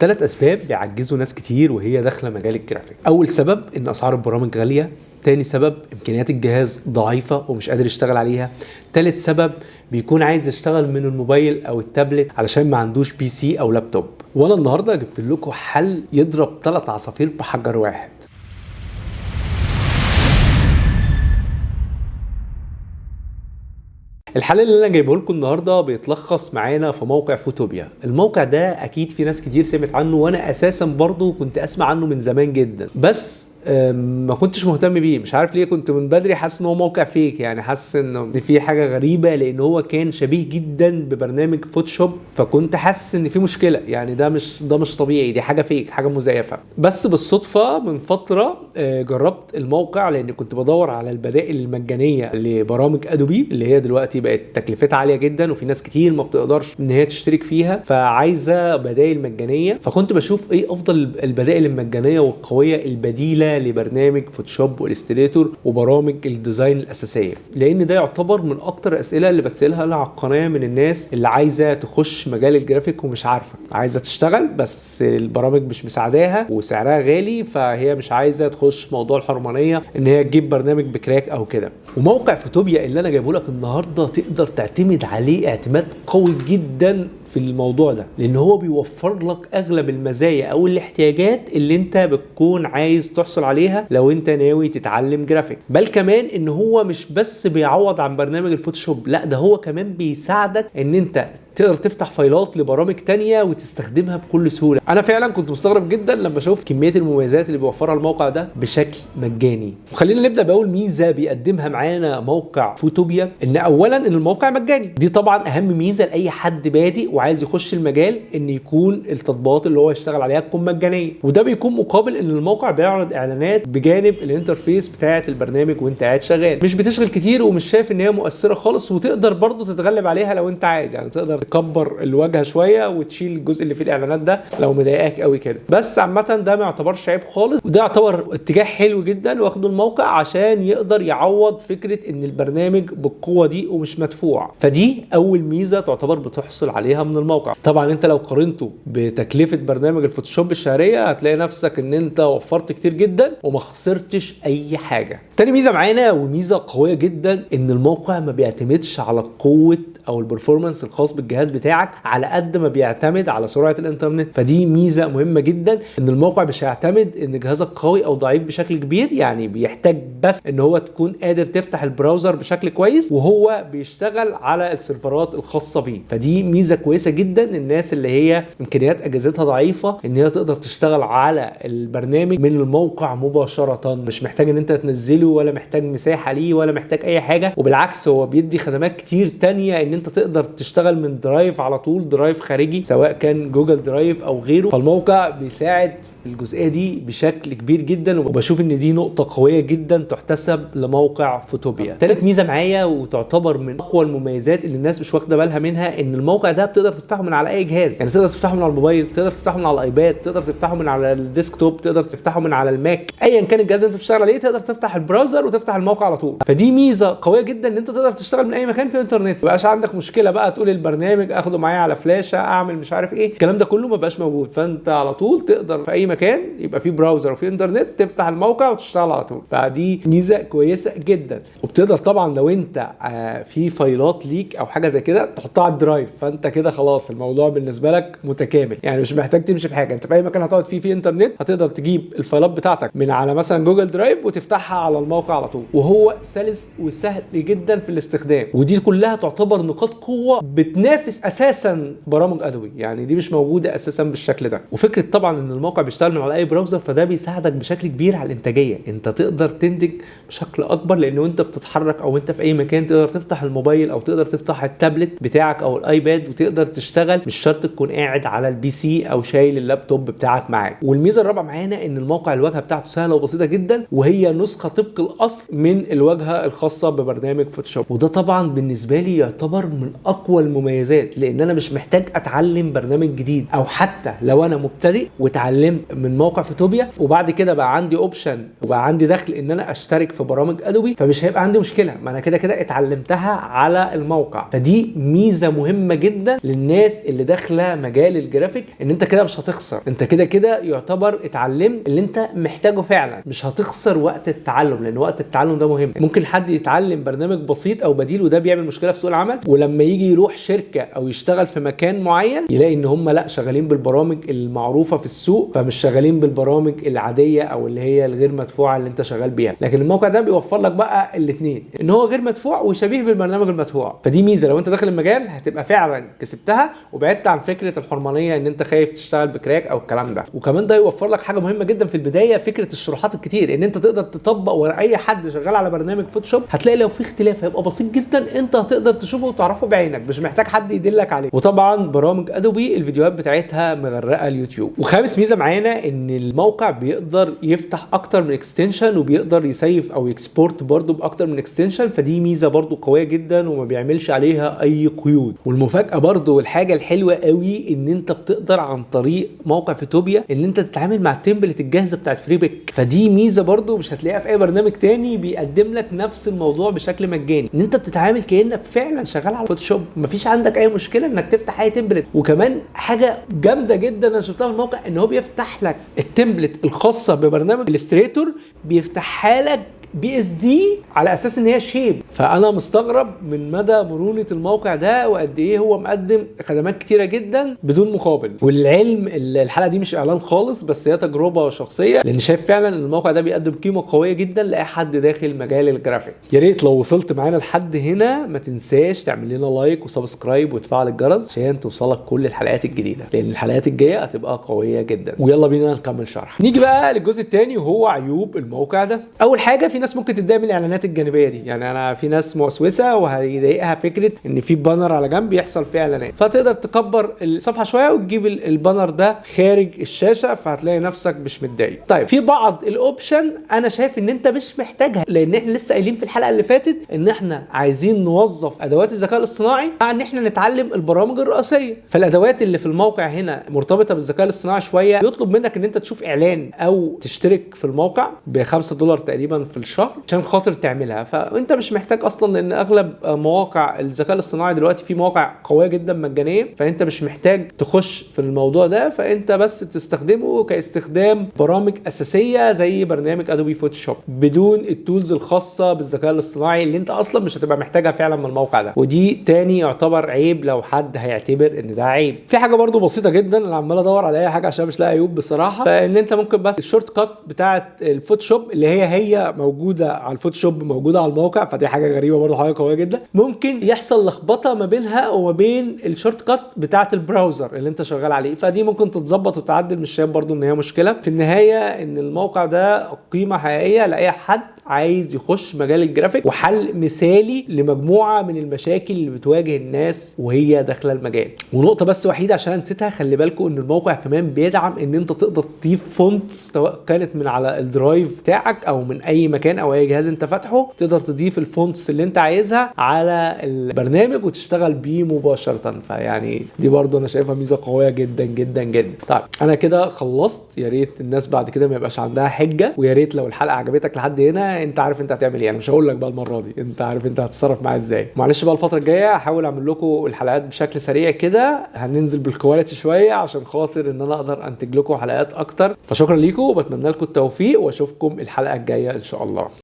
ثلاث اسباب بيعجزوا ناس كتير وهي داخله مجال الجرافيك. اول سبب ان اسعار البرامج غاليه، تاني سبب امكانيات الجهاز ضعيفه ومش قادر يشتغل عليها، تالت سبب بيكون عايز يشتغل من الموبايل او التابلت علشان ما عندوش بي سي او لابتوب. وانا النهارده جبت لكم حل يضرب 3 عصافير بحجر واحد. الحل اللي انا جايبه لكم النهارده بيتلخص معانا في موقع فوتوبيا. الموقع ده اكيد في ناس كتير سمعت عنه، وانا اساسا برضو كنت اسمع عنه من زمان جدا، بس ما كنتش مهتم بيه. مش عارف ليه، كنت من بدري حاسس ان هو موقع فيك، يعني حاسس ان في حاجه غريبه، لان هو كان شبيه جدا ببرنامج فوتوشوب، فكنت حاسس ان في مشكله، يعني ده مش طبيعي، دي حاجه فيك، حاجه مزيفه. بس بالصدفه من فتره جربت الموقع، لان كنت بدور على البدائل المجانيه لبرامج ادوبي اللي هي دلوقتي بقت تكلفتها عاليه جدا، وفي ناس كتير ما بتقدرش ان هي تشترك فيها، فعايزه بدائل مجانيه. فكنت بشوف ايه افضل البدائل المجانيه والقويه البديله لبرنامج فوتوشوب والستريتور وبرامج الديزاين الاساسيه، لان ده يعتبر من اكتر الاسئله اللي بتسالها على القناه من الناس اللي عايزه تخش مجال الجرافيك ومش عارفه، عايزه تشتغل بس البرامج مش مساعداها وسعرها غالي، فهي مش عايزه تخش موضوع الحرمانيه ان هي تجيب برنامج بكراك او كده. وموقع فوتوبيا اللي انا جايبه لك النهارده تقدر تعتمد عليه اعتماد قوي جدا في الموضوع ده، لان هو بيوفر لك اغلب المزايا او الاحتياجات اللي انت بتكون عايز تحصل عليها لو انت ناوي تتعلم جرافيك. بل كمان ان هو مش بس بيعوض عن برنامج الفوتوشوب، لا ده هو كمان بيساعدك ان انت تقدر تفتح فايلات لبرامج تانية وتستخدمها بكل سهولة. انا فعلا كنت مستغرب جدا لما اشوف كمية المميزات اللي بيوفرها الموقع ده بشكل مجاني. وخلينا نبدأ بأول ميزة بيقدمها معانا موقع فوتوبيا، ان اولا ان الموقع مجاني. دي طبعا اهم ميزة لاي حد بادئ وعايز يخش المجال، ان يكون التطبيقات اللي هو يشتغل عليها تكون مجانية، وده بيكون مقابل ان الموقع بيعرض اعلانات بجانب الانترفيس بتاعة البرنامج وانت قاعد شغال. مش بتشغل كتير ومش شايف ان هي مؤثرة خالص، وتقدر برضو تتغلب عليها لو انت عايز، يعني تقدر تكبر الواجهه شويه وتشيل الجزء اللي فيه الاعلانات ده لو مضايقاك قوي كده. بس عامه ده ما يعتبرش عيب خالص، وده يعتبر اتجاه حلو جدا واخده الموقع عشان يقدر يعوض فكره ان البرنامج بالقوه دي ومش مدفوع. فدي اول ميزه تعتبر بتحصل عليها من الموقع. طبعا انت لو قارنته بتكلفه برنامج الفوتوشوب الشهريه هتلاقي نفسك ان انت وفرت كتير جدا وما خسرتش اي حاجه. تاني ميزه معانا وميزه قويه جدا، ان الموقع ما بيعتمدش على قوه او البرفورمانس الخاص بالجهاز بتاعك على قد ما بيعتمد على سرعه الانترنت. فدي ميزه مهمه جدا، ان الموقع مش هيعتمد ان جهازك قوي او ضعيف بشكل كبير، يعني بيحتاج بس ان هو تكون قادر تفتح البراوزر بشكل كويس وهو بيشتغل على السيرفرات الخاصه بيه. فدي ميزه كويسه جدا الناس اللي هي امكانيات اجهزتها ضعيفه ان هي تقدر تشتغل على البرنامج من الموقع مباشره، مش محتاج ان انت تنزله ولا محتاج مساحه ليه ولا محتاج اي حاجه. وبالعكس هو بيدي خدمات كتير تانية ان انت تقدر تشتغل من درايف على طول، درايف خارجي سواء كان جوجل درايف او غيره. فالموقع بيساعد الجزئيه دي بشكل كبير جدا، وبشوف ان دي نقطه قويه جدا تحتسب لموقع فوتوبيا. ثالث ميزه معايا وتعتبر من اقوى المميزات اللي الناس مش واخده بالها منها، ان الموقع ده بتقدر تفتحه من على اي جهاز، يعني تقدر تفتحه من على الموبايل، تقدر تفتحه من على الايباد، تقدر تفتحه من على الديسكتوب، تقدر تفتحه من على الماك، ايا كان الجهاز اللي انت بتشتغل عليه تقدر تفتح البراوزر وتفتح الموقع على طول. فدي ميزه قويه جدا ان انت تقدر تشتغل من اي مكان في الانترنت، ما بقاش عندك مشكله بقى تقول البرنامج اخده معايا على فلاشه، اعمل مش عارف ايه، الكلام ده كله ما بقاش موجود. فانت على طول تقدر في اي مكان يبقى في براوزر وفي انترنت تفتح الموقع وتشتغل على طول. فدي ميزه كويسه جدا. وبتقدر طبعا لو انت في فايلات ليك او حاجه زي كده تحطها على الدرايف، فانت كده خلاص الموضوع بالنسبه لك متكامل، يعني مش محتاج تمشي بحاجه، انت في اي مكان هتقعد فيه في انترنت هتقدر تجيب الفايلات بتاعتك من على مثلا جوجل درايف وتفتحها على الموقع على طول، وهو سلس وسهل جدا في الاستخدام. ودي كلها تعتبر نقاط قوه بتنافس اساسا برامج ادوبي، يعني دي مش موجوده اساسا بالشكل ده. وفكره طبعا ان الموقع بيشتغل من على اي براوزر، فده بيساعدك بشكل كبير على الانتاجيه، انت تقدر تنتج بشكل اكبر، لانه انت بتتحرك او انت في اي مكان تقدر تفتح الموبايل او تقدر تفتح التابلت بتاعك او الايباد وتقدر تشتغل، مش شرط تكون قاعد على البي سي او شايل اللابتوب بتاعك معاك. والميزه الرابعه معانا ان الموقع الواجهه بتاعته سهله وبسيطه جدا، وهي نسخه طبق الاصل من الواجهه الخاصه ببرنامج فوتوشوب. وده طبعا بالنسبه لي يعتبر من اقوى المميزات، لان انا مش محتاج اتعلم برنامج جديد، او حتى لو انا مبتدئ واتعلمت من موقع فوتوبيا، وبعد كده بقى عندي اوبشن وبقى عندي دخل ان انا اشترك في برامج ادوبي، فمش هيبقى عندي مشكله، ما انا كده كده اتعلمتها على الموقع. فدي ميزه مهمه جدا للناس اللي داخله مجال الجرافيك، ان انت كده مش هتخسر، انت كده كده يعتبر اتعلمت اللي انت محتاجه فعلا، مش هتخسر وقت التعلم، لان وقت التعلم ده مهم. ممكن حد يتعلم برنامج بسيط او بديل وده بيعمل مشكله في سوق العمل، ولما يجي يروح شركه او يشتغل في مكان معين يلاقي ان هم لا شغالين بالبرامج المعروفه في السوق، فمش شغالين بالبرامج العاديه او اللي هي الغير مدفوعه اللي انت شغال بيها. لكن الموقع ده بيوفر لك بقى الاثنين، ان هو غير مدفوع وشبيه بالبرنامج المدفوع. فدي ميزه لو انت داخل المجال هتبقى فعلا كسبتها وبعدت عن فكره الحرمانيه ان انت خايف تشتغل بكراك او الكلام ده. وكمان ده يوفر لك حاجه مهمه جدا في البدايه، فكره الشروحات الكتير، ان انت تقدر تطبق ورا اي حد شغال على برنامج فوتوشوب. هتلاقي لو في اختلاف هيبقى بسيط جدا، انت هتقدر تشوفه وتعرفه بعينك، مش محتاج حد يدلك عليه. وطبعا برامج ادوبي الفيديوهات بتاعتها مغرقه اليوتيوب. وخامس ميزه معانا ان الموقع بيقدر يفتح اكتر من اكستنشن، وبيقدر يسيف او يكسبورت برضو باكتر من اكستنشن، فدي ميزه برضو قويه جدا وما بيعملش عليها اي قيود. والمفاجاه برضو والحاجه الحلوه قوي ان انت بتقدر عن طريق موقع فوتوبيا ان انت تتعامل مع التمبلت الجاهزه بتاعت فريبك، فدي ميزه برضو مش هتلاقيها في اي برنامج تاني بيقدم لك نفس الموضوع بشكل مجاني، ان انت بتتعامل كانك فعلا شغال على فوتوشوب، مفيش عندك اي مشكله انك تفتح اي تمبلت. وكمان حاجه جامده جدا انا شفتها في الموقع ان هو بيفتح لك التمبلت الخاصه ببرنامج الستريتور، بيفتحها لك PSD على اساس ان هي شيب. فانا مستغرب من مدى مرونه الموقع ده وقد ايه هو مقدم خدمات كتيره جدا بدون مقابل. والعلم الحلقه دي مش اعلان خالص، بس هي تجربه شخصيه، لان شايف فعلا ان الموقع ده بيقدم قيمه قويه جدا لاي حد داخل مجال الجرافيك. يا ريت لو وصلت معانا لحد هنا ما تنساش تعمل لنا لايك وسبسكرايب وتفعل الجرس عشان توصلك كل الحلقات الجديده، لان الحلقات الجايه هتبقى قويه جدا. ويلا بينا نكمل شرح. نيجي بقى للجزء الثاني وهو عيوب الموقع ده. اول حاجه في ناس ممكن تتضايق من الاعلانات الجانبيه دي، يعني انا في ناس موسوسه وهيضايقها فكره ان في بانر على جنب يحصل فيه اعلانات، فتقدر تكبر الصفحه شويه وتجيب البانر ده خارج الشاشه، فهتلاقي نفسك مش متضايق. طيب في بعض الاوبشن انا شايف ان انت مش محتاجها، لان احنا لسه قايلين في الحلقه اللي فاتت ان احنا عايزين نوظف ادوات الذكاء الاصطناعي مع ان احنا نتعلم البرامج الرئيسيه. فالادوات اللي في الموقع هنا مرتبطه بالذكاء الاصطناعي شويه، يطلب منك ان انت تشوف اعلان او تشترك في الموقع ب$5 تقريبا في الشهر عشان خاطر تعملها. فانت مش محتاج اصلا، لان اغلب مواقع الذكاء الاصطناعي دلوقتي في مواقع قويه جدا مجانيه، فانت مش محتاج تخش في الموضوع ده، فانت بس بتستخدمه كاستخدام برامج اساسيه زي برنامج ادوبي فوتوشوب بدون التولز الخاصه بالذكاء الاصطناعي اللي انت اصلا مش هتبقى محتاجها فعلا من الموقع ده. ودي تاني يعتبر عيب لو حد هيعتبر ان ده عيب. في حاجه برضو بسيطه جدا، انا عمال ادور على اي حاجه عشان مش لاقي عيوب بصراحه، فان انت ممكن بس الشورت كات بتاعه الفوتوشوب اللي هي موجوده على الفوتوشوب موجوده على الموقع، فدي حاجه غريبه برضو، حاجه قويه جدا. ممكن يحصل لخبطه ما بينها وما بين الشورت كات بتاعه البراوزر اللي انت شغال عليه، فدي ممكن تتظبط وتعدل، مش شايف برضو ان هي مشكله. في النهايه ان الموقع ده قيمه حقيقيه لاي حد عايز يخش مجال الجرافيك، وحل مثالي لمجموعه من المشاكل اللي بتواجه الناس وهي داخله المجال. ونقطه بس وحيده عشان نسيتها، خلي بالكم ان الموقع كمان بيدعم ان انت تقدر تضيف فونت، سواء كانت من على الدرايف بتاعك او من اي مكان او اي جهاز انت فاتحه، تقدر تضيف الفونتس اللي انت عايزها على البرنامج وتشتغل بيه مباشره. فيعني دي برضو انا شايفها ميزه قويه جدا جدا جدا. طيب انا كده خلصت، يا ريت الناس بعد كده ما يبقاش عندها حجه، ويا ريت لو الحلقه عجبتك لحد هنا انت عارف انت هتعمل ايه، انا مش هقول لك بقى المره دي، انت عارف انت هتتصرف معايا ازاي. معلش بقى الفتره الجايه هحاول اعمل لكم الحلقات بشكل سريع كده، هننزل بالكواليتي شويه عشان خاطر ان انا اقدر انتج لكم حلقات اكتر. فشكرا ليكم وبتمنى لكم التوفيق، واشوفكم الحلقه الجايه ان شاء الله.